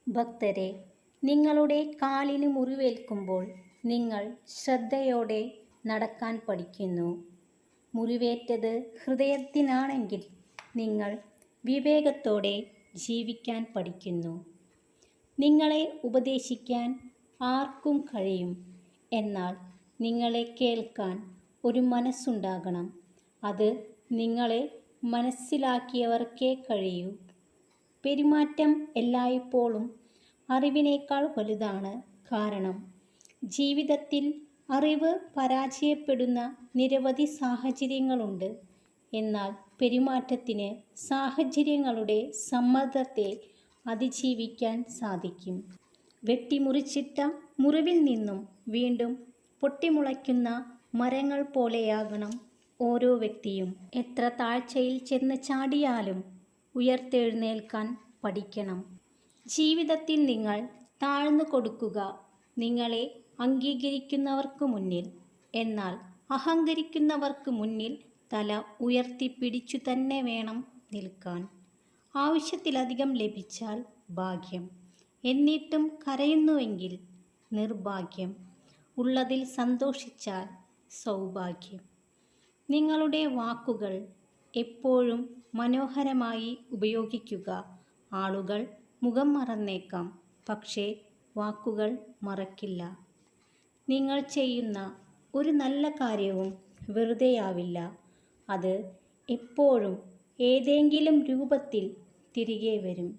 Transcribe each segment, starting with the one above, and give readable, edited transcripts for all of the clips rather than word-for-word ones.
ഭക്തരെ, നിങ്ങളുടെ കാലിന് മുറിവേൽക്കുമ്പോൾ നിങ്ങൾ ശ്രദ്ധയോടെ നടക്കാൻ പഠിക്കുന്നു. മുറിവേറ്റത് ഹൃദയത്തിനാണെങ്കിൽ നിങ്ങൾ വിവേകത്തോടെ ജീവിക്കാൻ പഠിക്കുന്നു. നിങ്ങളെ ഉപദേശിക്കാൻ ആർക്കും കഴിയും, എന്നാൽ നിങ്ങളെ കേൾക്കാൻ ഒരു മനസ്സുണ്ടാകണം. അത് നിങ്ങളെ മനസ്സിലാക്കിയവർക്കേ കഴിയൂ. പെരുമാറ്റം എല്ലായ്പ്പോഴും അറിവിനേക്കാൾ വലുതാണ്. കാരണം ജീവിതത്തിൽ അറിവ് പരാജയപ്പെടുന്ന നിരവധി സാഹചര്യങ്ങളുണ്ട്. എന്നാൽ പെരുമാറ്റത്തിന് സാഹചര്യങ്ങളുടെ സമ്മർദ്ദത്തെ അതിജീവിക്കാൻ സാധിക്കും. വെട്ടിമുറിച്ചിട്ട മുറിവിൽ നിന്നും വീണ്ടും പൊട്ടിമുളയ്ക്കുന്ന മരങ്ങൾ പോലെയാകണം ഓരോ വ്യക്തിയും. എത്ര താഴ്ചയിൽ ചെന്ന് ചാടിയാലും ഉയർത്തെഴുന്നേൽക്കാൻ പഠിക്കണം. ജീവിതത്തിൽ നിങ്ങൾ താഴ്ന്നു കൊടുക്കുക നിങ്ങളെ അംഗീകരിക്കുന്നവർക്ക് മുന്നിൽ. എന്നാൽ അഹങ്കരിക്കുന്നവർക്ക് മുന്നിൽ തല ഉയർത്തിപ്പിടിച്ചു തന്നെ വേണം നിൽക്കാൻ. ആവശ്യത്തിലധികം ലഭിച്ചാൽ ഭാഗ്യം, എന്നിട്ടും കരയുന്നുവെങ്കിൽ നിർഭാഗ്യം. ഉള്ളതിൽ സന്തോഷിച്ചാൽ സൗഭാഗ്യം. നിങ്ങളുടെ വാക്കുകൾ എപ്പോഴും മനോഹരമായി ഉപയോഗിക്കുക. ആളുകൾ മുഖം മറന്നേക്കാം, പക്ഷേ വാക്കുകൾ മറക്കില്ല. നിങ്ങൾ ചെയ്യുന്ന ഒരു നല്ല കാര്യവും വെറുതെയാവില്ല. അത് എപ്പോഴും ഏതെങ്കിലും രൂപത്തിൽ തിരികെ വരും.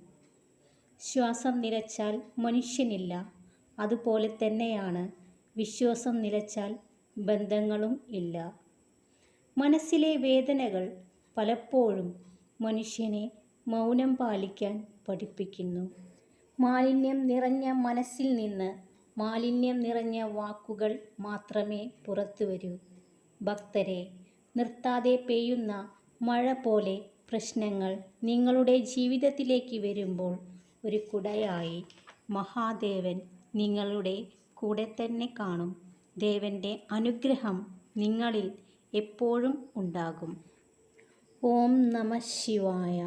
ശ്വാസം നിലച്ചാൽ മനുഷ്യനില്ല, അതുപോലെ തന്നെയാണ് വിശ്വാസം നിലച്ചാൽ ബന്ധങ്ങളും ഇല്ല. മനസ്സിലെ വേദനകൾ പലപ്പോഴും മനുഷ്യനെ മൗനം പാലിക്കാൻ പഠിപ്പിക്കുന്നു. മാലിന്യം നിറഞ്ഞ മനസ്സിൽ നിന്ന് മാലിന്യം നിറഞ്ഞ വാക്കുകൾ മാത്രമേ പുറത്തു വരൂ. ഭക്തരെ, നിർത്താതെ പെയ്യുന്ന മഴ പോലെ പ്രശ്നങ്ങൾ നിങ്ങളുടെ ജീവിതത്തിലേക്ക് വരുമ്പോൾ ഒരു കുടയായി മഹാദേവൻ നിങ്ങളുടെ കൂടെ തന്നെ കാണും. ദേവൻ്റെ അനുഗ്രഹം നിങ്ങളിൽ എപ്പോഴും ഉണ്ടാകും. ഓം നമഃ ശിവായ.